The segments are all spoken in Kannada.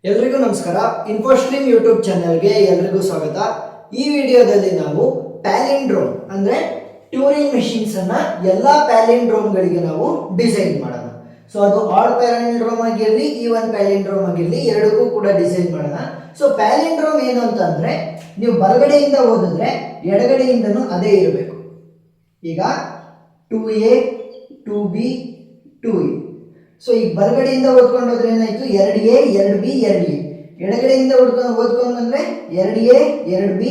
ಎಲ್ರಿಗೂ ನಮಸ್ಕಾರ. ಇನ್ಫೋಸ್ಟ್ರೀಮ್ ಯೂಟ್ಯೂಬ್ ಚಾನೆಲ್ಗೆ ಎಲ್ರಿಗೂ ಸ್ವಾಗತ. ಈ ವಿಡಿಯೋದಲ್ಲಿ ನಾವು ಪ್ಯಾಲಿಂಡ್ರೋಮ್ ಅಂದ್ರೆ ಟ್ಯೂರಿಂಗ್ ಮೆಷಿನ್ಸ್ ಅನ್ನ ಎಲ್ಲಾ ಪ್ಯಾಲಿಂಡ್ರೋಮ್ಗಳಿಗೆ ನಾವು ಡಿಸೈನ್ ಮಾಡೋಣ. ಸೊ ಅದು ಆಡ್ ಪ್ಯಾಲಿಂಡ್ರೋಮ್ ಆಗಿರಲಿ, ಈವನ್ ಪ್ಯಾಲಿಂಡ್ರೋಮ್ ಆಗಿರಲಿ, ಎರಡಕ್ಕೂ ಕೂಡ ಡಿಸೈನ್ ಮಾಡೋಣ. ಸೊ ಪ್ಯಾಲಿಂಡ್ರೋಮ್ ಏನು ಅಂತಂದ್ರೆ, ನೀವು ಬಲಗಡೆಯಿಂದ ಓದಿದ್ರೆ ಎಡಗಡೆಯಿಂದನೂ ಅದೇ ಇರಬೇಕು. ಈಗ 2A 2B 2E. ಸೊ ಈಗ ಬಲಗಡೆಯಿಂದ ಓದ್ಕೊಂಡು ಹೋದ್ರೆ ಏನಾಯ್ತು, 2A 2B 2A. ಎಡಗಡೆಯಿಂದ ಓದ್ಕೊಂಡು ಬಂದ್ರೆ 2A 2B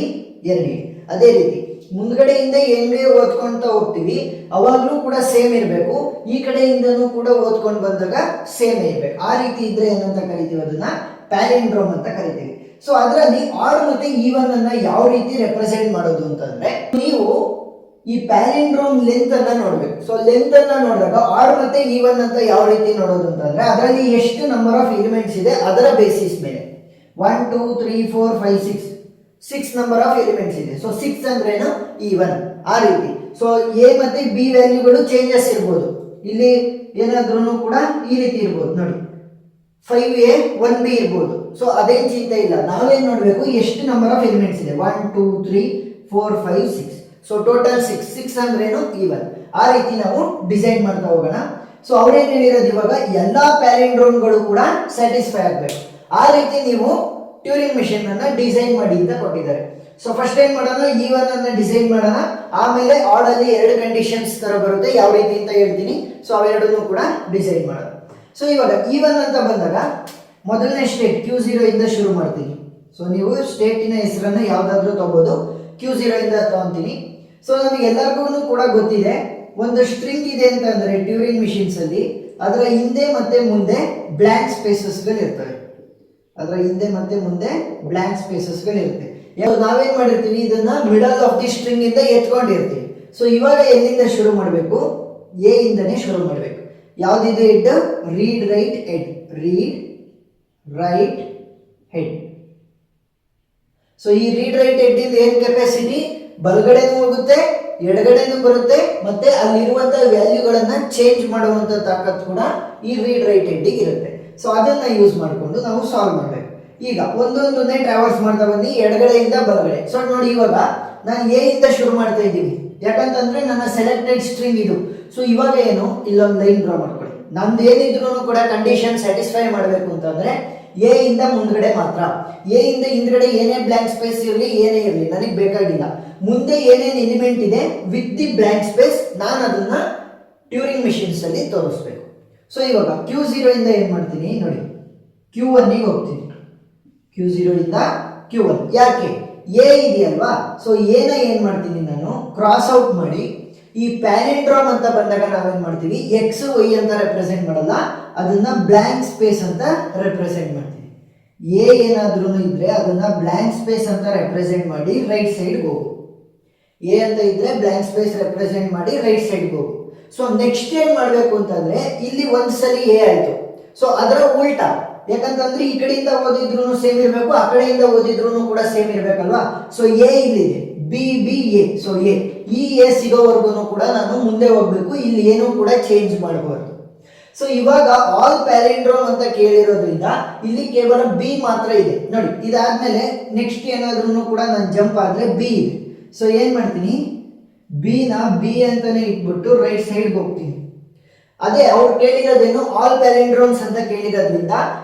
2A. ಅದೇ ರೀತಿ ಮುಂದ್ಗಡೆಯಿಂದ ಹೆಂಗೆ ಓದ್ಕೊಂತ ಹೋಗ್ತೀವಿ ಅವಾಗ್ಲೂ ಕೂಡ ಸೇಮ್ ಇರಬೇಕು, ಈ ಕಡೆಯಿಂದನೂ ಕೂಡ ಓದ್ಕೊಂಡು ಬಂದಾಗ ಸೇಮ್ ಇರಬೇಕು. ಆ ರೀತಿ ಇದ್ರೆ ಏನಂತ ಕರಿತೀವಿ, ಅದನ್ನ ಪ್ಯಾಲಿಂಡ್ರೋಮ್ ಅಂತ ಕರಿತೀವಿ. ಸೊ ಅದರಲ್ಲಿ ಆಡ್ ಮತ್ತೆ ಈವನ್ ಅನ್ನ ಯಾವ ರೀತಿ ರೆಪ್ರೆಸೆಂಟ್ ಮಾಡೋದು ಅಂತಂದ್ರೆ, ನೀವು ಈ ಪ್ಯಾಲಿಂಡ್ರೋಮ್ ಲೆಂತ್ ಅನ್ನ ನೋಡ್ಬೇಕು. ಸೊ ಲೆಂತ್ ಅನ್ನ ನೋಡಿದಾಗ ಆಡ್ ಮತ್ತೆ ಈವನ್ ಅಂತ ಯಾವ ರೀತಿ ನೋಡೋದು ಅಂತಂದ್ರೆ, ಅದರಲ್ಲಿ ಎಷ್ಟು ನಂಬರ್ ಆಫ್ ಎಲಿಮೆಂಟ್ಸ್ ಇದೆ ಅದರ ಬೇಸಿಸ್ ಮೇಲೆ 1 2 3 4 5 6 ನಂಬರ್ ಆಫ್ ಎಲಿಮೆಂಟ್ಸ್ ಇದೆ. ಸೊ 6 ಅಂದ್ರೇನು ಈವನ್. ಆ ರೀತಿ ಸೊ ಎ ಮತ್ತೆ ಬಿ ವ್ಯಾಲ್ಯೂಗಳು ಚೇಂಜಸ್ ಇರ್ಬೋದು. ಇಲ್ಲಿ ಏನಾದ್ರೂ ಕೂಡ ಈ ರೀತಿ ಇರ್ಬೋದು ನೋಡಿ, 5A 1B ಇರ್ಬೋದು. ಸೊ ಅದೇನ್ ಚಿಂತೆ ಇಲ್ಲ, ನಾವೇನ್ ನೋಡ್ಬೇಕು ಎಷ್ಟು ನಂಬರ್ ಆಫ್ ಎಲಿಮೆಂಟ್ಸ್ ಇದೆ, 1 2 3 4 5 6. ಸೊ ಟೋಟಲ್ 6 ಅಂದ್ರೇನು ಈವನ್. ಆ ರೀತಿ ನಾವು ಡಿಸೈನ್ ಮಾಡ್ತಾ ಹೋಗೋಣ. ಸೊ ಅವ್ರೇನ್ ಹೇಳಿರೋದು, ಇವಾಗ ಎಲ್ಲಾ ಪ್ಯಾಲಿಂಡ್ರೋಮ್ಗಳು ಕೂಡ ಸ್ಯಾಟಿಸ್ಫೈ ಆಗ್ಬೇಕು. ಆ ರೀತಿ ನೀವು ಟ್ಯೂರಿಂಗ್ ಮೆಷಿನ್ ಅನ್ನ ಡಿಸೈನ್ ಮಾಡಿ ಅಂತ ಕೊಟ್ಟಿದ್ದಾರೆ. ಸೊ ಫಸ್ಟ್ ಏನ್ ಮಾಡೋಣ, ಈವನ್ ಅನ್ನ ಡಿಸೈನ್ ಮಾಡೋಣ. ಆಮೇಲೆ ಆಡ್ ಅಲ್ಲಿ ಎರಡು ಕಂಡೀಷನ್ಸ್ ತರ ಬರುತ್ತೆ, ಯಾವ ರೀತಿ ಅಂತ ಹೇಳ್ತೀನಿ. ಸೊ ಅವೆರಡನ್ನು ಕೂಡ ಡಿಸೈನ್ ಮಾಡೋಣ. ಸೊ ಇವಾಗ ಈವನ್ ಅಂತ ಬಂದಾಗ ಮೊದಲನೇ ಸ್ಟೇಟ್ Q0 ಇಂದ ಶುರು ಮಾಡ್ತೀನಿ. ಸೊ ನೀವು ಸ್ಟೇಟಿನ ಹೆಸರನ್ನ ಯಾವ್ದಾದ್ರು ತಗೋಬಹುದು. Q0 ಇಂದ ತಗೊಂತೀನಿ. ಸೊ ನಮಗೆ ಎಲ್ಲರಿಗೂ ಕೂಡ ಗೊತ್ತಿದೆ, ಒಂದು ಸ್ಟ್ರಿಂಗ್ ಇದೆ ಅಂತ ಅಂದ್ರೆ ಟ್ಯೂರಿಂಗ್ ಮಿಷಿನ್ಸ್ ಅಲ್ಲಿ ಅದರ ಹಿಂದೆ ಮತ್ತೆ ಮುಂದೆ ಬ್ಲಾಂಕ್ ಸ್ಪೇಸಸ್ಗಳು ಇರ್ತವೆ. ಅದರ ಹಿಂದೆ ಮತ್ತೆ ಮುಂದೆ ಬ್ಲಾಂಕ್ ಸ್ಪೇಸಸ್ಗಳು ಇರುತ್ತೆ. ನಾವೇನ್ ಮಾಡಿರ್ತೀವಿ, ಇದನ್ನ ಮಿಡಲ್ ಆಫ್ ದಿ ಸ್ಟ್ರಿಂಗ್ ಇಂದ ಎತ್ಕೊಂಡಿರ್ತೀವಿ. ಸೊ ಇವಾಗ ಎಲ್ಲಿಂದ ಶುರು ಮಾಡಬೇಕು, ಎ ಇಂದನೇ ಶುರು ಮಾಡಬೇಕು. ಯಾವ್ದಿದೆ head, read write head, read write head. So ಈ ರೀಡ್ ರೈಟ್ ಹೆಡ್ ಇಂದ ಏನ್ ಕೆಪಾಸಿಟಿ, ಬಲಗಡೆನೂ ಹೋಗುತ್ತೆ, ಎಡಗಡೆನೂ ಬರುತ್ತೆ, ಮತ್ತೆ ಅಲ್ಲಿರುವಂತಹ ವ್ಯಾಲ್ಯೂಗಳನ್ನ ಚೇಂಜ್ ಮಾಡುವಂತ ತಾಕತ್ ಕೂಡ ಈ ರೀಡ್ ರೈಟ್ ಹೆಡ್ ಇರುತ್ತೆ. ಸೊ ಅದನ್ನ ಯೂಸ್ ಮಾಡಿಕೊಂಡು ನಾವು ಸಾಲ್ವ್ ಮಾಡಬೇಕು. ಈಗ ಒಂದೊಂದನ್ನೇ ಟ್ರಾವರ್ಸ್ ಮಾಡ್ತಾ ಬನ್ನಿ, ಎಡಗಡೆಯಿಂದ ಬಲಗಡೆ. ಸೊ ನೋಡಿ, ಇವಾಗ ನಾನು ಎ ಇಂದ ಶುರು ಮಾಡ್ತಾ ಇದ್ದೀನಿ, ಯಾಕಂತಂದ್ರೆ ನನ್ನ ಸೆಲೆಕ್ಟೆಡ್ ಸ್ಟ್ರಿಂಗ್ ಇದು. ಸೊ ಇವಾಗ ಏನು, ಇಲ್ಲೊಂದು ಲೈನ್ ಡ್ರಾ ಮಾಡ್ಕೊಳ್ಳಿ. ನಂದು ಏನಿದ್ರು ಕೂಡ ಕಂಡೀಷನ್ ಸ್ಯಾಟಿಸ್ಫೈ ಮಾಡಬೇಕು ಅಂತಂದ್ರೆ ಎ ಇಂದ ಮುಂದ್ಗಡೆ ಮಾತ್ರ. ಎ ಇಂದ ಹಿಂದ್ಗಡೆ ಏನೇ ಬ್ಲಾಂಕ್ ಸ್ಪೇಸ್ ಇರಲಿ, ಏನೇ ಇರಲಿ, ನನಗೆ ಬೇಕಾಗಿಲ್ಲ. ಮುಂದೆ ಏನೇನು ಎಲಿಮೆಂಟ್ ಇದೆ ವಿತ್ ದಿ ಬ್ಲಾಂಕ್ ಸ್ಪೇಸ್ ನಾನು ಅದನ್ನ ಟ್ಯೂರಿಂಗ್ ಮೆಷಿನ್ಸ್ ಅಲ್ಲಿ ತೋರಿಸ್ಬೇಕು. ಸೊ ಇವಾಗ Q0 ಇಂದ ಏನ್ ಮಾಡ್ತೀನಿ ನೋಡಿ, Q1 ಗೆ ಹೋಗ್ತೀನಿ. Q0 ಇಂದ Q1. ಯಾಕೆ, ಎ ಇದೆಯಲ್ವಾ. ಸೊ ಎನ ಏನ್ ಮಾಡ್ತೀನಿ ನಾನು ಕ್ರಾಸ್ ಔಟ್ ಮಾಡಿ, ಈ ಪ್ಯಾಲಿಂಡ್ರೋಮ್ ಅಂತ ಬಂದಾಗ ನಾವೇನ್ ಮಾಡ್ತೀವಿ, ಎಕ್ಸ್ ವೈ ಅಂತ ರೆಪ್ರೆಸೆಂಟ್ ಮಾಡಲ್ಲ, ಅದನ್ನ ಬ್ಲಾಂಕ್ ಸ್ಪೇಸ್ ಅಂತ ರೆಪ್ರೆಸೆಂಟ್ ಮಾಡ್ತೀವಿ. ಎ ಏನಾದ್ರೂ ಇದ್ರೆ ಅದನ್ನ ಬ್ಲಾಂಕ್ ಸ್ಪೇಸ್ ಅಂತ ರೆಪ್ರೆಸೆಂಟ್ ಮಾಡಿ ರೈಟ್ ಸೈಡ್ ಹೋಗು. ಎ ಅಂತ ಇದ್ರೆ ಬ್ಲಾಂಕ್ ಸ್ಪೇಸ್ ರೆಪ್ರೆಸೆಂಟ್ ಮಾಡಿ ರೈಟ್ ಸೈಡ್ ಹೋಗು. ಸೊ ನೆಕ್ಸ್ಟ್ ಏನ್ ಮಾಡ್ಬೇಕು ಅಂತಂದ್ರೆ, ಇಲ್ಲಿ ಒಂದ್ಸಲಿ ಎ ಆಯ್ತು. ಸೊ ಅದರ ಉಲ್ಟಾ, ಯಾಕಂತಂದ್ರೆ ಈ ಕಡೆಯಿಂದ ಓದಿದ್ರು ಸೇಮ್ ಇರಬೇಕು, ಆ ಕಡೆಯಿಂದ ಓದಿದ್ರು ಕೂಡ ಸೇಮ್ ಇರ್ಬೇಕಲ್ವಾ. ಸೊ ಎ ಇಲ್ಲಿದೆ, ಬಿ ಬಿ ಎ. ಸೊ ಈ ಎ ಸಿಗೋವರೆಗೂ ಕೂಡ ನಾನು ಮುಂದೆ ಹೋಗ್ಬೇಕು, ಇಲ್ಲಿ ಏನು ಕೂಡ ಚೇಂಜ್ ಮಾಡಬಾರ್ದು. ಸೊ ಇವಾಗ ಆಲ್ ಪ್ಯಾಲಿಂಡ್ರೋಮ್ ಅಂತ ಕೇಳಿರೋದ್ರಿಂದ ಇಲ್ಲಿ ಕೇವಲ ಬಿ ಮಾತ್ರ ಇದೆ ನೋಡಿ. ಇದಾದ್ಮೇಲೆ ನೆಕ್ಸ್ಟ್ ಏನಾದ್ರೂ ಕೂಡ ನಾನು ಜಂಪ್ ಆದ್ರೆ ಬಿ ಇದೆ. ಸೊ ಏನ್ ಮಾಡ್ತೀನಿ, ಬಿ ನ ಬಿ ಅಂತಾನೆ ಇಟ್ಬಿಟ್ಟು ರೈಟ್ ಸೈಡ್ ಹೋಗ್ತೀನಿ. ಅದೇ ಅವ್ರು ಕೇಳಿರೋದೇನು, ಆಲ್ ಪ್ಯಾಲಿಂಡ್ರೋಮ್ಸ್ ಅಂತ ಕೇಳಿರೋದ್ರಿಂದ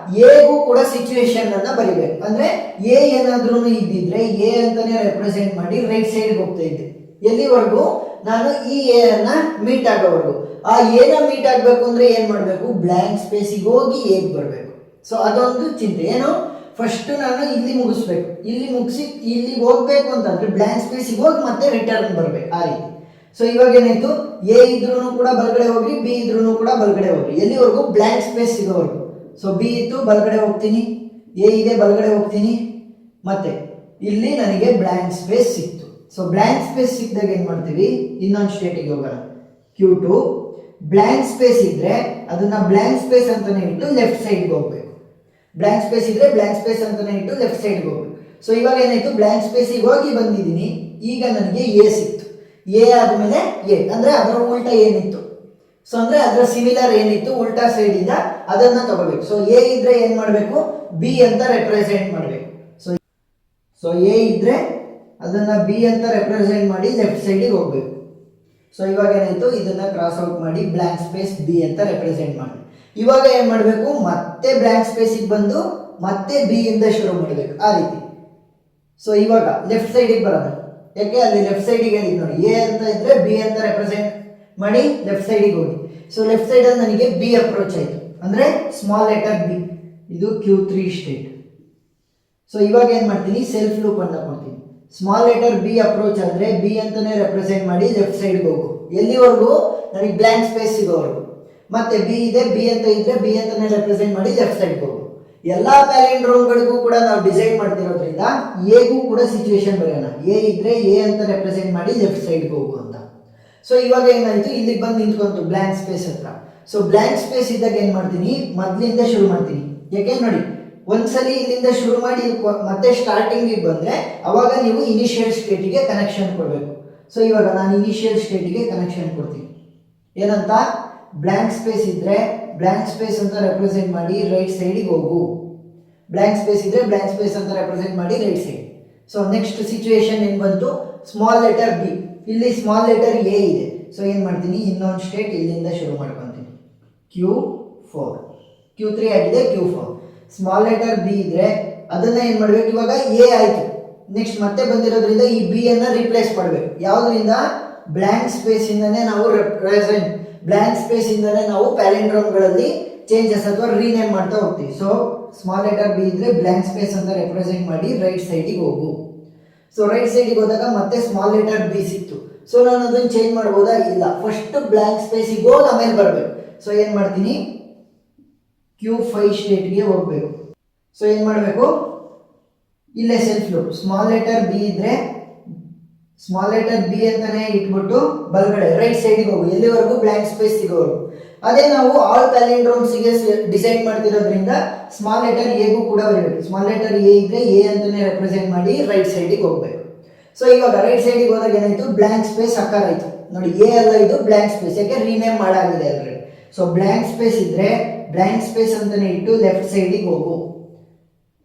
ಎಗೂ ಕೂಡ ಸಿಚುವೇಶನ್ ಅನ್ನ ಬರಿಬೇಕು. ಅಂದ್ರೆ ಎ ಏನಾದ್ರೂ ಇದ್ದಿದ್ರೆ ಎ ಅಂತಾನೆ ರೆಪ್ರೆಸೆಂಟ್ ಮಾಡಿ ರೈಟ್ ಸೈಡ್ ಹೋಗ್ತಾ ಇದ್ದೆ. ಎಲ್ಲಿವರೆಗೂ, ನಾನು ಈ ಎ ಅನ್ನ ಮೀಟ್ ಆಗೋವರೆಗೂ. ಆ ಎನ ಮೀಟ್ ಆಗ್ಬೇಕು ಅಂದ್ರೆ ಏನ್ ಮಾಡ್ಬೇಕು, ಬ್ಲಾಂಕ್ ಸ್ಪೇಸಿಗೆ ಹೋಗಿ ಎಗ್ ಬರ್ಬೇಕು. ಸೊ ಅದೊಂದು ಚಿಂತೆ. ಏನು, ಫಸ್ಟ್ ನಾನು ಇಲ್ಲಿ ಮುಗಿಸ್ಬೇಕು, ಇಲ್ಲಿ ಮುಗಿಸಿ ಇಲ್ಲಿ ಹೋಗ್ಬೇಕು ಅಂತಂದ್ರೆ ಬ್ಲಾಂಕ್ ಸ್ಪೇಸಿಗೆ ಹೋಗಿ ಮತ್ತೆ ರಿಟರ್ನ್ ಬರ್ಬೇಕು. ಆ ರೀತಿ. ಸೊ ಇವಾಗ ಏನಾಯ್ತು, ಎ ಇದ್ರೂ ಕೂಡ ಬಲಗಡೆ ಹೋಗ್ರಿ, ಬಿ ಇದ್ರೂ ಕೂಡ ಬಲಗಡೆ ಹೋಗ್ರಿ, ಎಲ್ಲಿವರೆಗೂ ಬ್ಲಾಂಕ್ ಸ್ಪೇಸ್ ಸಿಗೋವರೆಗೂ. ಸೊ ಬಿ ಇತ್ತು, ಬಲಗಡೆ ಹೋಗ್ತೀನಿ, ಎ ಇದೆ, ಬಲಗಡೆ ಹೋಗ್ತೀನಿ, ಮತ್ತೆ ಇಲ್ಲಿ ನನಗೆ ಬ್ಲಾಂಕ್ ಸ್ಪೇಸ್ ಸಿಕ್ತು. ಸೊ ಬ್ಲಾಂಕ್ ಸ್ಪೇಸ್ ಸಿಕ್ಕಿದಾಗ ಏನ್ ಮಾಡ್ತೀವಿ, ಇನ್ನೊಂದು ಸ್ಟೇಟಿಗೆ ಹೋಗೋಣ. Q2 ಬ್ಲಾಂಕ್ ಸ್ಪೇಸ್ ಇದ್ರೆ ಅದನ್ನ ಬ್ಲಾಂಕ್ ಸ್ಪೇಸ್ ಅಂತಾನೆ ಇಟ್ಟು ಲೆಫ್ಟ್ ಸೈಡ್ಗೆ ಹೋಗ್ಬೇಕು. ಬ್ಲಾಂಕ್ ಸ್ಪೇಸ್ ಇದ್ರೆ ಬ್ಲಾಂಕ್ ಸ್ಪೇಸ್ ಅಂತಾನೆ ಇಟ್ಟು ಲೆಫ್ಟ್ ಸೈಡ್ಗೆ ಹೋಗ್ಬೇಕು. ಸೊ ಇವಾಗ ಏನಾಯ್ತು, ಬ್ಲಾಂಕ್ ಸ್ಪೇಸಿಗೆ ಹೋಗಿ ಬಂದಿದ್ದೀನಿ. ಈಗ ನನಗೆ ಎ ಸಿಕ್ತು. ಎ ಆದ್ಮೇಲೆ ಎ ಅಂದ್ರೆ ಅದರ ಉಲ್ಟಾ ಏನಿತ್ತು, ಸೊ ಅಂದ್ರೆ ಅದರ ಸಿಮಿಲರ್ ಏನಿತ್ತು ಉಲ್ಟಾ ಸೈಡ್ ಇಂದ ಅದನ್ನ ತಗೋಬೇಕು. ಸೊ ಎ ಇದ್ರೆ ಏನ್ ಮಾಡಬೇಕು, ಬಿ ಅಂತ ರೆಪ್ರೆಸೆಂಟ್ ಮಾಡಬೇಕು. ಸೊ ಎ ಇದ್ರೆ ಅದನ್ನ ಬಿ ಅಂತ ರೆಪ್ರೆಸೆಂಟ್ ಮಾಡಿ ಲೆಫ್ಟ್ ಸೈಡಿಗೆ ಹೋಗ್ಬೇಕು. ಸೊ ಇವಾಗ ಏನಾಯ್ತು, ಇದನ್ನ ಕ್ರಾಸ್ ಔಟ್ ಮಾಡಿ ಬ್ಲ್ಯಾಂಕ್ ಸ್ಪೇಸ್ ಬಿ ಅಂತ ರೆಪ್ರೆಸೆಂಟ್ ಮಾಡಿ. ಇವಾಗ ಏನ್ ಮಾಡಬೇಕು, ಮತ್ತೆ ಬ್ಲ್ಯಾಂಕ್ ಸ್ಪೇಸಿಗೆ ಬಂದು ಮತ್ತೆ ಬಿ ಇಂದ ಶುರು ಮಾಡಬೇಕು, ಆ ರೀತಿ. ಸೊ ಇವಾಗ ಲೆಫ್ಟ್ ಸೈಡಿಗೆ ಬರೋಣ, ಯಾಕೆ ಅಲ್ಲಿ ಲೆಫ್ಟ್ ಸೈಡಿಗೆ ಹೇಳಿದ್ ನೋಡಿ, ಎ ಅಂತ ಇದ್ರೆ ಬಿ ಅಂತ ರೆಪ್ರೆಸೆಂಟ್ ಮಾಡಿ ಲೆಫ್ಟ್ ಸೈಡಿಗೆ ಹೋಗಿ. ಸೊ ಲೆಫ್ಟ್ ಸೈಡ್ ಅಲ್ಲಿ ನನಗೆ ಬಿ ಅಪ್ರೋಚ್ ಆಯ್ತು, ಅಂದ್ರೆ ಸ್ಮಾಲ್ ಲೆಟರ್ ಬಿ, ಇದು Q3 ಸ್ಟೇಟ್. ಸೊ ಇವಾಗ ಏನ್ ಮಾಡ್ತೀನಿ, ಸೆಲ್ಫ್ ಲೂಪ್ ಅಂತ ಕೊಡ್ತೀನಿ. ಸ್ಮಾಲ್ ಲೆಟರ್ ಬಿ ಅಪ್ರೋಚ್ ಆದ್ರೆ ಬಿ ಅಂತಾನೆ ರೆಪ್ರೆಸೆಂಟ್ ಮಾಡಿ ಲೆಫ್ಟ್ ಸೈಡ್ಗೆ ಹೋಗು, ಎಲ್ಲಿವರೆಗೂ ನನಗೆ ಬ್ಲ್ಯಾಂಕ್ ಸ್ಪೇಸ್ ಸಿಗೋವರೆಗೂ. ಮತ್ತೆ ಬಿ ಇದೆ, ಬಿ ಅಂತ ಇದ್ರೆ ಬಿ ಅಂತಾನೆ ರೆಪ್ರೆಸೆಂಟ್ ಮಾಡಿ ಲೆಫ್ಟ್ ಸೈಡ್ಗೆ ಹೋಗು. ಎಲ್ಲಾ ಪ್ಯಾಲಿಂಡ್ರೋಮ್ಗಳಿಗೂ ಕೂಡ ನಾವು ಡಿಸೈನ್ ಮಾಡ್ತಿರೋದ್ರಿಂದ ಎಗೂ ಕೂಡ ಸಿಚುವೇಶನ್ ಬರೆಯೋಣ. ಎ ಇದ್ರೆ ಎ ಅಂತ ರೆಪ್ರೆಸೆಂಟ್ ಮಾಡಿ ಲೆಫ್ಟ್ ಸೈಡ್ಗೆ ಹೋಗು ಅಂತ. ಸೊ ಇವಾಗ ಏನಾಯ್ತು, ಇಲ್ಲಿಗೆ ಬಂದು ನಿಂತ್ಕೊಂತು ಬ್ಲ್ಯಾಂಕ್ ಸ್ಪೇಸ್ ಹತ್ರ. ಸೊ ಬ್ಲ್ಯಾಂಕ್ ಸ್ಪೇಸ್ ಇದ್ದಾಗ ಏನ್ ಮಾಡ್ತೀನಿ, ಮೊದ್ಲಿಂದ ಶುರು ಮಾಡ್ತೀನಿ. ಯಾಕೆ ನೋಡಿ, ಒಂದ್ಸಲಿ ಇಲ್ಲಿಂದ ಶುರು ಮಾಡಿ ಮತ್ತೆ ಸ್ಟಾರ್ಟಿಂಗ್ ಬಂದ್ರೆ ಅವಾಗ ನೀವು ಇನಿಷಿಯಲ್ ಸ್ಟೇಟಿಗೆ ಕನೆಕ್ಷನ್ ಕೊಡಬೇಕು. ಸೊ ಇವಾಗ ನಾನು ಇನಿಷಿಯಲ್ ಸ್ಟೇಟಿಗೆ ಕನೆಕ್ಷನ್ ಕೊಡ್ತೀನಿ. ಏನಂತ, ಬ್ಲ್ಯಾಂಕ್ ಸ್ಪೇಸ್ ಇದ್ರೆ ಬ್ಲ್ಯಾಂಕ್ ಸ್ಪೇಸ್ ಅಂತ ರೆಪ್ರೆಸೆಂಟ್ ಮಾಡಿ ರೈಟ್ ಸೈಡಿಗೆ ಹೋಗು. ಬ್ಲ್ಯಾಂಕ್ ಸ್ಪೇಸ್ ಇದ್ರೆ ಬ್ಲ್ಯಾಂಕ್ ಸ್ಪೇಸ್ ಅಂತ ರೆಪ್ರೆಸೆಂಟ್ ಮಾಡಿ right side. So next situation ಏನ್ ಬಂತು, ಸ್ಮಾಲ್ ಲೆಟರ್ ಬಿ, ಇಲ್ಲಿ ಸ್ಮಾಲ್ ಲೆಟರ್ ಎ ಇದೆ. ಸೊ ಏನ್ ಮಾಡ್ತೀನಿ, ಇನ್ನೊಂದು ಸ್ಟೇಟ್ ಇಲ್ಲಿಂದ ಶುರು ಮಾಡ್ಕೊಂತೀನಿ, Q4, Q3 ಆಗಿದೆ, Q4. ಸ್ಮಾಲ್ ಲೆಟರ್ ಬಿ ಇದ್ರೆ ಅದನ್ನ ಏನ್ ಮಾಡ್ಬೇಕು, ಇವಾಗ ಎ ಆಯ್ತು, ನೆಕ್ಸ್ಟ್ ಮತ್ತೆ ಬಂದಿರೋದ್ರಿಂದ ಈ ಬಿ ಅನ್ನ ರಿಪ್ಲೇಸ್ ಮಾಡಬೇಕು. ಯಾವ್ದ್ರಿಂದ, ಬ್ಲ್ಯಾಂಕ್ ಸ್ಪೇಸ್ ಇಂದಾನೆ ನಾವು ರೆಪ್ರೆಸೆಂಟ್, ಬ್ಲ್ಯಾಂಕ್ ಸ್ಪೇಸ್ ಇಂದಾನೆ ನಾವು ಪ್ಯಾಲಿಂಡ್ರೋಮ್ಗಳಲ್ಲಿ ಚೇಂಜಸ್ ಅಥವಾ ರೀನೇಮ್ ಮಾಡ್ತಾ ಹೋಗ್ತೀವಿ. ಸೊ ಸ್ಮಾಲ್ ಲೆಟರ್ ಬಿ ಇದ್ರೆ ಬ್ಲ್ಯಾಂಕ್ ಸ್ಪೇಸ್ ಅಂತ ರೆಪ್ರೆಸೆಂಟ್ ಮಾಡಿ ರೈಟ್ ಸೈಡಿಗೆ ಹೋಗು. ಸೊ ರೈಟ್ ಸೈಡಿಗೆ ಹೋದಾಗ ಮತ್ತೆ ಸ್ಮಾಲ್ ಲೆಟರ್ ಬಿ ಸಿಕ್ತು. ಸೊ ನಾನು ಅದನ್ನ ಚೇಂಜ್ ಮಾಡ್ಬೋದಾ, ಇಲ್ಲ, ಫಸ್ಟ್ ಬ್ಲ್ಯಾಂಕ್ ಸ್ಪೇಸಿಗೆ ಹೋಗಿ ಆಮೇಲೆ ಬರಬೇಕು. ಸೊ ಏನ್ ಮಾಡ್ತೀನಿ, Q5 ಸ್ಟೇಟ್ಗೆ ಹೋಗ್ಬೇಕು. ಸೊ ಏನ್ ಮಾಡಬೇಕು, ಇಲ್ಲೇ self loop, small letter B ಇದ್ರೆ ಸ್ಮಾಲ್ ಲೆಟರ್ ಬಿ ಅಂತಾನೆ ಇಟ್ಬಿಟ್ಟು ಬಲಗಡೆ ರೈಟ್ ಸೈಡ್ಗೆ ಹೋಗು, ಎಲ್ಲಿವರೆಗೂ ಬ್ಲ್ಯಾಂಕ್ ಸ್ಪೇಸ್ ಸಿಗೋವರೆಗೂ. ಅದೇ ನಾವು ಆಲ್ ಪ್ಯಾಲಿಂಡ್ರೋಮ್ಸ್ಗೆ ಡಿಸೈನ್ ಮಾಡ್ತಿರೋದ್ರಿಂದ ಸ್ಮಾಲ್ ಲೆಟರ್ ಎಗೂ ಕೂಡ ಬರಬೇಕು. ಸ್ಮಾಲ್ ಲೆಟರ್ ಎ ಇದ್ರೆ ಎ ಅಂತಾನೆ ರೆಪ್ರೆಸೆಂಟ್ ಮಾಡಿ ರೈಟ್ ಸೈಡಿಗೆ ಹೋಗ್ಬೇಕು. ಸೊ ಇವಾಗ ರೈಟ್ ಸೈಡಿಗೆ ಹೋದಾಗ ಏನಾಯ್ತು, ಬ್ಲ್ಯಾಂಕ್ ಸ್ಪೇಸ್ ಅಕ್ಕಾರ ಆಯ್ತು ನೋಡಿ, ಎ ಅಲ್ಲ ಇದು ಬ್ಲ್ಯಾಂಕ್ ಸ್ಪೇಸ್, ಯಾಕೆ ರೀನೇಮ್ ಮಾಡಾಗಿದೆ ಆಲ್ರೆಡಿ. ಸೊ ಬ್ಲ್ಯಾಂಕ್ ಸ್ಪೇಸ್ ಇದ್ರೆ ಬ್ಲ್ಯಾಂಕ್ ಸ್ಪೇಸ್ ಅಂತಾನೆ ಇಟ್ಟು ಲೆಫ್ಟ್ ಸೈಡಿಗೆ ಹೋಗು.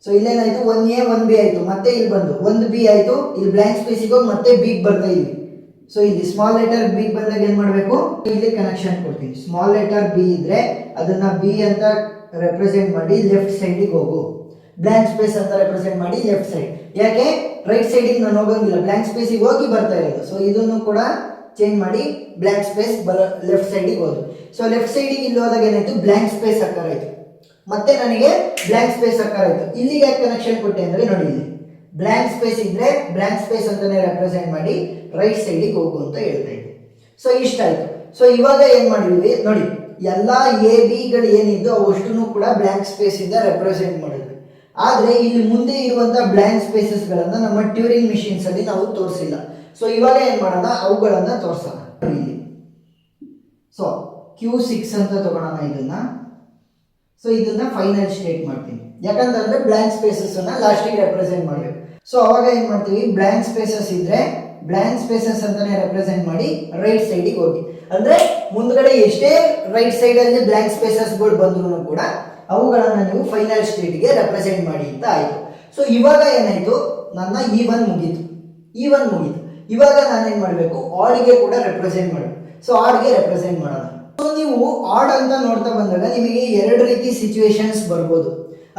ಸೊ ಇಲ್ಲೇನಾಯ್ತು, 1A 1B ಆಯ್ತು, ಮತ್ತೆ ಇಲ್ಲಿ ಬಂದು 1B ಆಯ್ತು, ಇಲ್ಲಿ ಬ್ಲ್ಯಾಂಕ್ ಸ್ಪೇಸಿಗೆ ಹೋಗಿ ಮತ್ತೆ ಬಿಗ್ ಬರ್ತಾ ಇದ್ವಿ. ಸೊ ಇಲ್ಲಿ ಸ್ಮಾಲ್ ಲೆಟರ್ ಬಿ ಬಂದಾಗ ಏನ್ ಮಾಡಬೇಕು, ಇಲ್ಲಿ ಕನೆಕ್ಷನ್ ಕೊಡ್ತೀನಿ. ಸ್ಮಾಲ್ ಲೆಟರ್ ಬಿ ಇದ್ರೆ ಅದನ್ನ ಬಿ ಅಂತ ರೆಪ್ರೆಸೆಂಟ್ ಮಾಡಿ ಲೆಫ್ಟ್ ಸೈಡಿಗೆ ಹೋಗು, ಬ್ಲ್ಯಾಂಕ್ ಸ್ಪೇಸ್ ಅಂತ ರೆಪ್ರೆಸೆಂಟ್ ಮಾಡಿ ಲೆಫ್ಟ್ ಸೈಡ್. ಯಾಕೆ ರೈಟ್ ಸೈಡಿಗೆ ನಾನು ಹೋಗಂಗಿಲ್ಲ, ಬ್ಲ್ಯಾಂಕ್ ಸ್ಪೇಸಿಗೆ ಹೋಗಿ ಬರ್ತಾ ಇರೋದು. ಸೊ ಇದನ್ನು ಕೂಡ ಚೇಂಜ್ ಮಾಡಿ ಬ್ಲ್ಯಾಂಕ್ ಸ್ಪೇಸ್ ಲೆಫ್ಟ್ ಸೈಡಿಗೆ ಹೋದು. ಸೊ ಲೆಫ್ಟ್ ಸೈಡಿಗೆ ಇಲ್ಲಿ ಹೋದಾಗ ಏನಾಯ್ತು, ಬ್ಲ್ಯಾಂಕ್ ಸ್ಪೇಸ್ ಅಕ್ಕಾರ ಆಯ್ತು, ಮತ್ತೆ ನನಗೆ ಬ್ಲ್ಯಾಂಕ್ ಸ್ಪೇಸ್ ಅಕ್ಕಾರ ಆಯ್ತು. ಇಲ್ಲಿಗೆ ಕನೆಕ್ಷನ್ ಕೊಟ್ಟೆ ಅಂದ್ರೆ ನೋಡಿ, ಇಲ್ಲಿ ಬ್ಲ್ಯಾಂಕ್ ಸ್ಪೇಸ್ ಇದ್ರೆ ಬ್ಲ್ಯಾಂಕ್ ಸ್ಪೇಸ್ ಅಂತಾನೆ ರೆಪ್ರೆಸೆಂಟ್ ಮಾಡಿ ರೈಟ್ ಸೈಡಿಗೆ ಹೋಗು ಅಂತ ಹೇಳ್ತಾ ಇದ್ದೆ. ಸೊ ಇಷ್ಟ ಆಯ್ತು. ಸೊ ಇವಾಗ ಏನ್ ಮಾಡಿದ್ವಿ ನೋಡಿ, ಎಲ್ಲಾ ಎ ಬಿಗಳು ಏನಿದ್ದು ಅವಷ್ಟನ್ನು ಕೂಡ ಬ್ಲ್ಯಾಂಕ್ ಸ್ಪೇಸ್ ಇಂದ ರೆಪ್ರೆಸೆಂಟ್ ಮಾಡಿದ್ವಿ. ಆದ್ರೆ ಇಲ್ಲಿ ಮುಂದೆ ಇರುವಂತಹ ಬ್ಲ್ಯಾಂಕ್ ಸ್ಪೇಸಸ್ ಗಳನ್ನ ನಮ್ಮ ಟ್ಯೂರಿಂಗ್ ಮಿಷಿನ್ಸ್ ಅಲ್ಲಿ ನಾವು ತೋರಿಸಿಲ್ಲ. ಸೊ ಇವಾಗ ಏನ್ ಮಾಡೋಣ, ಅವುಗಳನ್ನ ತೋರ್ಸೋಣ. ಇಲ್ಲಿ ಸೊ Q6 ಅಂತ ತಗೊಳ್ಳೋಣ ಇದನ್ನ. ಸೊ ಇದನ್ನ ಫೈನಲ್ ಸ್ಟೇಟ್ ಮಾಡ್ತೀನಿ, ಯಾಕಂತಂದ್ರೆ ಬ್ಲ್ಯಾಂಕ್ ಸ್ಪೇಸಸ್ ಅನ್ನ ಲಾಸ್ಟಿಗೆ ರೆಪ್ರೆಸೆಂಟ್ ಮಾಡಬೇಕು. ಸೊ ಅವಾಗ ಏನ್ ಮಾಡ್ತೀವಿ, ಬ್ಲ್ಯಾಂಕ್ ಸ್ಪೇಸಸ್ ಇದ್ರೆ ಬ್ಲ್ಯಾಂಕ್ ಸ್ಪೇಸಸ್ ಅಂತಾನೆ ರೆಪ್ರೆಸೆಂಟ್ ಮಾಡಿ ರೈಟ್ ಸೈಡಿಗೆ ಹೋಗಿ. ಅಂದ್ರೆ ಮುಂದ್ಗಡೆ ಎಷ್ಟೇ ರೈಟ್ ಸೈಡ್ ಅಲ್ಲಿ ಬ್ಲ್ಯಾಂಕ್ ಸ್ಪೇಸಸ್ ಗಳು ಬಂದ್ರು ಕೂಡ ಅವುಗಳನ್ನ ನೀವು ಫೈನಲ್ ಸ್ಟೇಟ್ಗೆ ರೆಪ್ರೆಸೆಂಟ್ ಮಾಡಿ ಅಂತ ಆಯ್ತು. ಸೊ ಇವಾಗ ಏನಾಯ್ತು, ನನ್ನ E1 ಮುಗೀತು. ಇವಾಗ ನಾನೇನ್ ಮಾಡ್ಬೇಕು, ಆಡ್ಗೆ ಕೂಡ ರೆಪ್ರೆಸೆಂಟ್ ಮಾಡಬೇಕು. ಸೊ ಆಡ್ಗೆ ರೆಪ್ರೆಸೆಂಟ್ ಮಾಡೋಣ. ಸೊ ನೀವು ಆಡ್ ಅಂತ ನೋಡ್ತಾ ಬಂದಾಗ ನಿಮಗೆ ಎರಡು ರೀತಿ ಸಿಚುವೇಶನ್ಸ್ ಬರ್ಬೋದು.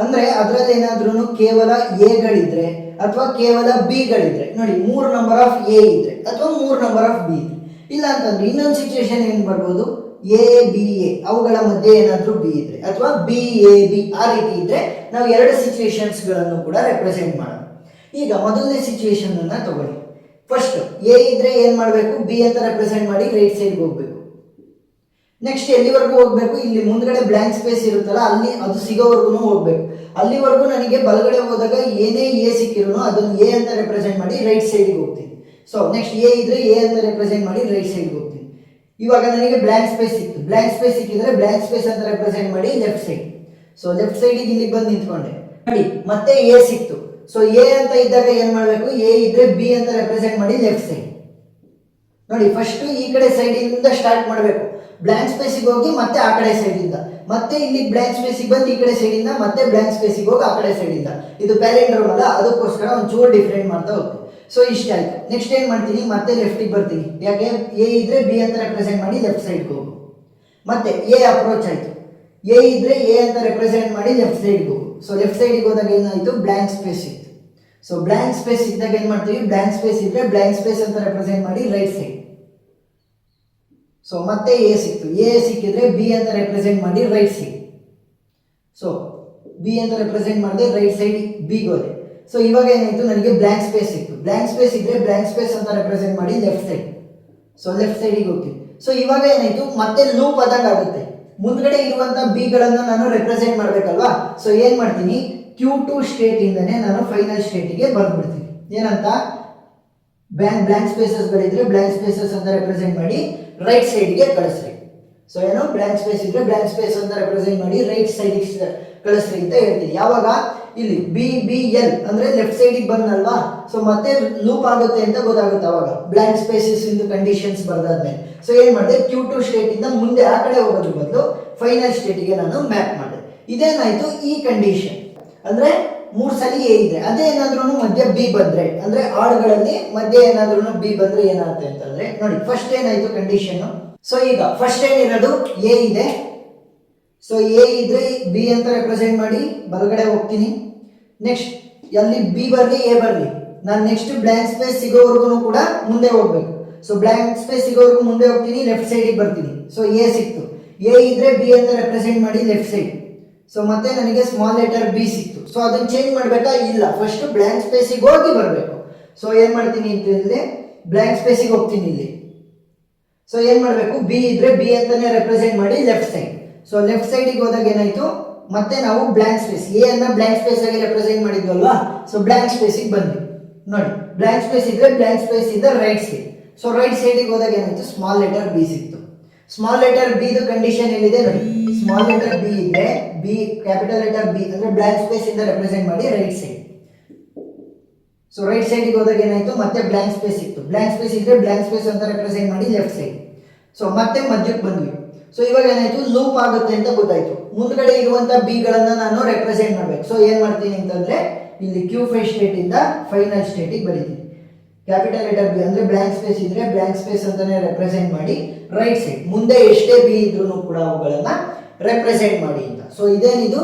ಅಂದ್ರೆ ಅದ್ರಲ್ಲಿ ಏನಾದ್ರೂ ಕೇವಲ ಎಗಳಿದ್ರೆ ಅಥವಾ ಕೇವಲ ಬಿಗಳಿದ್ರೆ ನೋಡಿ, 3 ನಂಬರ್ ಆಫ್ ಎ ಇದ್ರೆ ಅಥವಾ 3 ನಂಬರ್ ಆಫ್ ಬಿ ಇದ್ರೆ, ಇಲ್ಲ ಅಂತಂದ್ರೆ ಇನ್ನೊಂದು ಸಿಚುವೇಶನ್ ಏನ್ ಬರ್ಬೋದು, ಎ ಬಿ ಎ ಅವುಗಳ ಮಧ್ಯೆ ಏನಾದ್ರೂ ಬಿ ಇದ್ರೆ ಅಥವಾ ಬಿ ಎ ಬಿ ಆ ರೀತಿ ಇದ್ರೆ ನಾವು ಎರಡು ಸಿಚುವೇಶನ್ಸ್ ಗಳನ್ನು ಕೂಡ ರೆಪ್ರೆಸೆಂಟ್ ಮಾಡೋಣ. ಈಗ ಮೊದಲನೇ ಸಿಚುವೇಶನ್ ಅನ್ನ ತಗೊಳ್ಳಿ. ಫಸ್ಟ್ ಎ ಇದ್ರೆ ಏನ್ ಮಾಡ್ಬೇಕು, ಬಿ ಅಂತ ರೆಪ್ರೆಸೆಂಟ್ ಮಾಡಿ ರೈಟ್ ಸೈಡ್ಗೆ ಹೋಗ್ಬೇಕು. ನೆಕ್ಸ್ಟ್ ಎಲ್ಲಿವರೆಗೂ ಹೋಗ್ಬೇಕು, ಇಲ್ಲಿ ಮುಂದ್ಗಡೆ ಬ್ಲ್ಯಾಂಕ್ ಸ್ಪೇಸ್ ಇರುತ್ತಲ್ಲ ಅಲ್ಲಿ ಅದು ಸಿಗೋವರೆಗೂ ಹೋಗ್ಬೇಕು. ಅಲ್ಲಿವರೆಗೂ ನನಗೆ ಬಲಗಡೆ ಹೋದಾಗ ಏನೇ ಎ ಸಿಕ್ಕಿರೋನು ಅದನ್ನು ಎ ಅಂತ ರೆಪ್ರೆಸೆಂಟ್ ಮಾಡಿ ರೈಟ್ ಸೈಡ್ಗೆ ಹೋಗ್ತೀನಿ. ಸೊ ನೆಕ್ಸ್ಟ್ ಎ ಇದ್ರೆ ಎ ಅಂತ ರೆಪ್ರೆಸೆಂಟ್ ಮಾಡಿ ರೈಟ್ ಸೈಡ್ಗೆ ಹೋಗ್ತೀನಿ. ಇವಾಗ ನನಗೆ ಬ್ಲ್ಯಾಂಕ್ ಸ್ಪೇಸ್ ಸಿಕ್ತು, ಬ್ಲ್ಯಾಂಕ್ ಸ್ಪೇಸ್ ಸಿಕ್ಕಿದ್ರೆ ಬ್ಲ್ಯಾಂಕ್ ಸ್ಪೇಸ್ ಅಂತ ರೆಪ್ರೆಸೆಂಟ್ ಮಾಡಿ ಲೆಫ್ಟ್ ಸೈಡ್. ಸೊ ಲೆಫ್ಟ್ ಸೈಡಿಗೆ ಇಲ್ಲಿ ಬಂದು ನಿಂತ್ಕೊಂಡೆ ನೋಡಿ, ಮತ್ತೆ ಎ ಸಿಕ್ತು. ಸೊ ಎ ಅಂತ ಇದ್ದಾಗ ಏನ್ ಮಾಡ್ಬೇಕು, ಎ ಇದ್ರೆ ಬಿ ಅಂತ ರೆಪ್ರೆಸೆಂಟ್ ಮಾಡಿ ಲೆಫ್ಟ್ ಸೈಡ್. ನೋಡಿ ಫಸ್ಟ್ ಈ ಕಡೆ ಸೈಡ್ ಇಂದ ಸ್ಟಾರ್ಟ್ ಮಾಡಬೇಕು, ಬ್ಲ್ಯಾಂಕ್ ಸ್ಪೇಸಿಗೆ ಹೋಗಿ ಮತ್ತೆ ಆ ಕಡೆ ಸೈಡ್ ಇಂದ. ಮತ್ತೆ ಇಲ್ಲಿ ಬ್ಲಾಂಕ್ ಸ್ಪೇಸಿಗೆ ಬಂದು ಈ ಕಡೆ ಸೈಡಿಂದ ಮತ್ತೆ ಬ್ಲಾಂಕ್ ಸ್ಪೇಸಿಗೆ ಹೋಗಿ ಆ ಕಡೆ ಸೈಡಿಂದ. ಇದು ಪ್ಯಾಲಿಂಡ್ರೋಮ್ ಅಲ್ಲ, ಅದಕ್ಕೋಸ್ಕರ ಒಂಚೂರು ಡಿಫ್ರೆಂಟ್ ಮಾಡ್ತಾ ಹೋಗ್ತೀನಿ. ಸೊ ಇಷ್ಟ ಆಯ್ತು. ನೆಕ್ಸ್ಟ್ ಏನ್ ಮಾಡ್ತೀನಿ, ಮತ್ತೆ ಲೆಫ್ಟಿಗೆ ಬರ್ತೀನಿ. ಯಾಕೆ, ಎ ಇದ್ರೆ ಬಿ ಅಂತ ರೆಪ್ರೆಸೆಂಟ್ ಮಾಡಿ ಲೆಫ್ಟ್ ಸೈಡ್ಗೆ ಹೋಗು. ಮತ್ತೆ ಎ ಅಪ್ರೋಚ್ ಆಯ್ತು, ಎ ಇದ್ರೆ ಎ ಅಂತ ರೆಪ್ರೆಸೆಂಟ್ ಮಾಡಿ ಲೆಫ್ಟ್ ಸೈಡ್ಗೆ ಹೋಗು. ಸೊ ಲೆಫ್ಟ್ ಸೈಡ್ಗೆ ಹೋದಾಗ ಏನಾಯ್ತು, ಬ್ಲಾಂಕ್ ಸ್ಪೇಸ್ ಇತ್ತು. ಸೊ ಬ್ಲಾಂಕ್ ಸ್ಪೇಸ್ ಇದ್ದಾಗ ಏನ್ ಮಾಡ್ತೀವಿ, ಬ್ಲಾಂಕ್ ಸ್ಪೇಸ್ ಇದ್ರೆ ಬ್ಲಾಂಕ್ ಸ್ಪೇಸ್ ಅಂತ ರೆಪ್ರೆಸೆಂಟ್ ಮಾಡಿ ರೈಟ್ ಸೈಡ್. ಸೊ ಮತ್ತೆ ಎ ಸಿಕ್ತು, ಎ ಸಿಕ್ಕಿದ್ರೆ ಬಿ ಅಂತ ರೆಪ್ರೆಸೆಂಟ್ ಮಾಡಿ ರೈಟ್ ಸೈಡ್. ಸೊ ಬಿ ಅಂತ ರೆಪ್ರೆಸೆಂಟ್ ಮಾಡಿದೆ ರೈಟ್ ಸೈಡ್ ಬಿಗೆ ಹೋದೆ. ಸೊ ಇವಾಗ ಏನಾಯ್ತು, ನನಗೆ ಬ್ಲಾಂಕ್ ಸ್ಪೇಸ್ ಸಿಕ್ತು. ಬ್ಲಾಂಕ್ ಸ್ಪೇಸ್ ಇದ್ರೆ ಬ್ಲಾಂಕ್ ಸ್ಪೇಸ್ ಅಂತ ರೆಪ್ರೆಸೆಂಟ್ ಮಾಡಿ ಲೆಫ್ಟ್ ಸೈಡ್. ಸೊ ಲೆಫ್ಟ್ ಸೈಡಿಗೆ ಹೋಗ್ತೀನಿ. ಸೊ ಇವಾಗ ಏನಾಯ್ತು, ಮತ್ತೆ ಲೂಪ್ ಆದಂಗೆ ಆಗುತ್ತೆ. ಮುಂದ್ಗಡೆ ಇರುವಂತ ಬಿ ಗಳನ್ನ ನಾನು ರೆಪ್ರೆಸೆಂಟ್ ಮಾಡ್ಬೇಕಲ್ವಾ. ಸೊ ಏನ್ ಮಾಡ್ತೀನಿ, Q2 ಸ್ಟೇಟ್ ಇಂದನೇ ನಾನು ಫೈನಲ್ ಸ್ಟೇಟಿಗೆ ಬಂದ್ಬಿಡ್ತೀನಿ. ಏನಂತ, ಬ್ಲಾಂಕ್ ಸ್ಪೇಸಸ್ ಗಳಿದ್ರೆ ಬ್ಲಾಂಕ್ ಸ್ಪೇಸಸ್ ಅಂತ ರೆಪ್ರೆಸೆಂಟ್ ಮಾಡಿ ರೈಟ್ ಸೈಡ್ಗೆ ಕಳಿಸ್ರಿ. ಸೊ ಏನು, ಬ್ಲಾಂಕ್ ಸ್ಪೇಸ್ ಇದ್ರೆ ಬ್ಲಾಂಕ್ ಸ್ಪೇಸ್ ಅಂತ ರೆಪ್ರೆಸೆಂಟ್ ಮಾಡಿ ರೈಟ್ ಸೈಡ್ಗೆ ಕಳಿಸ್ರಿ ಅಂತ ಹೇಳ್ತೀನಿ. ಯಾವಾಗ ಇಲ್ಲಿ BBL ಅಂದ್ರೆ ಲೆಫ್ಟ್ ಸೈಡಿಗೆ ಬಂದಲ್ವಾ, ಸೊ ಮತ್ತೆ ಲೂಪ್ ಆಗುತ್ತೆ ಅಂತ ಗೊತ್ತಾಗುತ್ತೆ ಅವಾಗ, ಬ್ಲಾಂಕ್ ಸ್ಪೇಸಸ್ ಇಂದ ಕಂಡೀಷನ್ಸ್ ಬರ್ದಾದ್ಮೇಲೆ. ಸೊ ಏನ್ ಮಾಡಿದೆ, Q2 ಸ್ಟೇಟ್ ಇಂದ ಮುಂದೆ ಆ ಕಡೆ ಹೋಗೋದ್ರ ಬದಲು ಫೈನಲ್ ಸ್ಟೇಟಿಗೆ ನಾನು ಮ್ಯಾಪ್ ಮಾಡಿದೆ. ಇದೇನಾಯ್ತು, ಈ ಕಂಡೀಷನ್ ಅಂದ್ರೆ 3 ಸಲ ಎ ಇದೆ, ಅದೇ ಏನಾದ್ರೂ ಮಧ್ಯ ಬಿ ಬಂದ್ರೆ, ಅಂದ್ರೆ ಆಡ್ಗಳಲ್ಲಿ ಮಧ್ಯ ಏನಾದ್ರೂ ಬಿ ಬಂದ್ರೆ ಏನಾಗುತ್ತೆ ಅಂತಂದ್ರೆ ನೋಡಿ, ಫಸ್ಟ್ ಏನಾಯ್ತು ಕಂಡೀಷನ್. ಸೊ ಈಗ ಫಸ್ಟ್ ಏನಿರೋದು ಎ ಇದೆ. ಸೊ ಎ ಇದ್ರೆ ಬಿ ಅಂತ ರೆಪ್ರೆಸೆಂಟ್ ಮಾಡಿ ಬಲಗಡೆ ಹೋಗ್ತೀನಿ. ನೆಕ್ಸ್ಟ್ ಅಲ್ಲಿ ಬಿ ಬರ್ಲಿ ಎ ಬರ್ಲಿ, ನಾನು ನೆಕ್ಸ್ಟ್ ಬ್ಲಾಂಕ್ ಸ್ಪೇಸ್ ಸಿಗೋವರೆಗೂ ಕೂಡ ಮುಂದೆ ಹೋಗ್ಬೇಕು. ಸೊ ಬ್ಲಾಂಕ್ ಸ್ಪೇಸ್ ಸಿಗೋವರೆಗೂ ಮುಂದೆ ಹೋಗ್ತೀನಿ, ಲೆಫ್ಟ್ ಸೈಡಿಗೆ ಬರ್ತೀನಿ. ಸೊ ಎ ಸಿಕ್ತು, ಎ ಇದ್ರೆ ಬಿ ಅಂತ ರೆಪ್ರೆಸೆಂಟ್ ಮಾಡಿ ಲೆಫ್ಟ್ ಸೈಡ್. ಸೊ ಮತ್ತೆ ನನಗೆ ಸ್ಮಾಲ್ ಲೆಟರ್ ಬಿ ಸಿಕ್ತು. ಸೊ ಅದನ್ನ ಚೇಂಜ್ ಮಾಡ್ಬೇಕಾ, ಇಲ್ಲ, ಫಸ್ಟ್ ಬ್ಲಾಂಕ್ ಸ್ಪೇಸಿಗೆ ಹೋಗಿ ಬರಬೇಕು. ಸೊ ಏನ್ ಮಾಡ್ತೀನಿ ಅಂತಂದ್ರೆ ಬ್ಲಾಂಕ್ ಸ್ಪೇಸಿಗೆ ಹೋಗ್ತೀನಿ ಇಲ್ಲಿ. ಸೊ ಏನ್ ಮಾಡಬೇಕು, ಬಿ ಇದ್ರೆ ಬಿ ಅಂತಾನೆ ರೆಪ್ರೆಸೆಂಟ್ ಮಾಡಿ ಲೆಫ್ಟ್ ಸೈಡ್. ಸೊ ಲೆಫ್ಟ್ ಸೈಡಿಗೆ ಹೋದಾಗ ಏನಾಯ್ತು, ಮತ್ತೆ ನಾವು ಬ್ಲಾಂಕ್ ಸ್ಪೇಸ್, ಎ ಅನ್ನ ಬ್ಲಾಂಕ್ ಸ್ಪೇಸ್ ಆಗಿ ರೆಪ್ರೆಸೆಂಟ್ ಮಾಡಿದ್ವಲ್ವಾ. ಸೊ ಬ್ಲಾಂಕ್ ಸ್ಪೇಸಿಗೆ ಬಂದ್ವಿ. ನೋಡಿ, ಬ್ಲಾಂಕ್ ಸ್ಪೇಸ್ ಇದ್ರೆ ಬ್ಲಾಂಕ್ ಸ್ಪೇಸ್ ಇಂದ ರೈಟ್ ಸೈಡ್. ಸೊ ರೈಟ್ ಸೈಡಿಗೆ ಹೋದಾಗ ಏನಾಯ್ತು, ಸ್ಮಾಲ್ ಲೆಟರ್ ಬಿ ಸಿಕ್ತು. ಸ್ಮಾಲ್ ಲೆಟರ್ ಬಿ ದು ಕಂಡೀಷನ್ ಏನಿದೆ ನೋಡಿ, ಸ್ಮಾಲ್ ಲೆಟರ್ ಬಿ ಇದ್ರೆ ಬಿ, ಕ್ಯಾಪಿಟಲ್ ಲೆಟರ್ ಬಿ ಅಂದ್ರೆ ಬ್ಲಾಂಕ್ ಸ್ಪೇಸ್ ಇಂದ ರೆಪ್ರೆಸೆಂಟ್ ಮಾಡಿ ರೈಟ್ ಸೈಡ್. ಸೊ ರೈಟ್ ಸೈಡಿಗೆ ಹೋದಾಗ ಏನಾಯ್ತು, ಮತ್ತೆ ಬ್ಲಾಂಕ್ ಸ್ಪೇಸ್ ಇತ್ತು. ಬ್ಲಾಂಕ್ ಸ್ಪೇಸ್ ಇದ್ರೆ ಬ್ಲಾಂಕ್ ಸ್ಪೇಸ್ ಅಂತ ರೆಪ್ರೆಸೆಂಟ್ ಮಾಡಿ ಲೆಫ್ಟ್ ಸೈಡ್. ಸೊ ಮತ್ತೆ ಮಧ್ಯಕ್ಕೆ ಬಂದ್ವಿ. ಸೊ ಇವಾಗ ಏನಾಯ್ತು, ಲೂಪ್ ಆಗುತ್ತೆ ಅಂತ ಗೊತ್ತಾಯ್ತು. ಮುಂದ್ಗಡೆ ಇರುವಂತ ಬಿ ಗಳನ್ನ ನಾನು ರೆಪ್ರೆಸೆಂಟ್ ಮಾಡ್ಬೇಕು. ಸೊ ಏನ್ ಮಾಡ್ತೀನಿ ಅಂತಂದ್ರೆ ಇಲ್ಲಿ Q5 ಸ್ಟೇಟ್ ಇಂದ ಫೈನಲ್ ಸ್ಟೇಟಿಗೆ ಬರೀತೀನಿ. ಕ್ಯಾಪಿಟಲ್ ಲೆಟರ್ ಬಿ ಅಂದ್ರೆ ಬ್ಲಾಂಕ್ ಸ್ಪೇಸ್ ಇದ್ರೆ ಬ್ಲಾಂಕ್ ಸ್ಪೇಸ್ ಅಂತಾನೆ ರೆಪ್ರೆಸೆಂಟ್ ಮಾಡಿ ರೈಟ್ ಸೈಡ್. ಮುಂದೆ ಎಷ್ಟೇ ಬಿ ಇದ್ರೂ ಕೂಡ ಅವುಗಳನ್ನ ರೆಪ್ರೆಸೆಂಟ್ ಮಾಡಿ ಅಂತ. ಸೊ ಇದೇನಿದು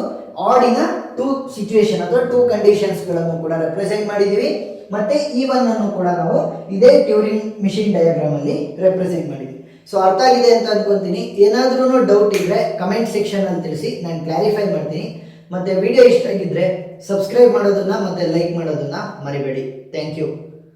ಆಡಿನ 2 ಸಿಚುವೇಶನ್ ಅಥವಾ 2 ಕಂಡೀಷನ್ಸ್ ಗಳನ್ನು ಕೂಡ ರೆಪ್ರೆಸೆಂಟ್ ಮಾಡಿದೀವಿ. ಮತ್ತೆ ಈವನ್ ಅನ್ನು ಕೂಡ ನಾವು ಇದೇ ಟ್ಯೂರಿಂಗ್ ಮಿಷಿನ್ ಡಯಾಗ್ರಾಮ್ ಅಲ್ಲಿ ರೆಪ್ರೆಸೆಂಟ್ ಮಾಡಿದ್ವಿ. ಸೊ ಅರ್ಥ ಆಗಿದೆ ಅಂತ ಅನ್ಕೊಂತೀನಿ. ಏನಾದ್ರೂ ಡೌಟ್ ಇದ್ರೆ ಕಮೆಂಟ್ ಸೆಕ್ಷನ್ ಅಲ್ಲಿ ತಿಳಿಸಿ, ನಾನು ಕ್ಲಾರಿಫೈ ಮಾಡ್ತೀನಿ. ಮತ್ತೆ ವಿಡಿಯೋ ಇಷ್ಟ ಆಗಿದ್ರೆ ಸಬ್ಸ್ಕ್ರೈಬ್ ಮಾಡೋದನ್ನ ಮತ್ತೆ ಲೈಕ್ ಮಾಡೋದನ್ನ ಮರಿಬೇಡಿ. Thank you.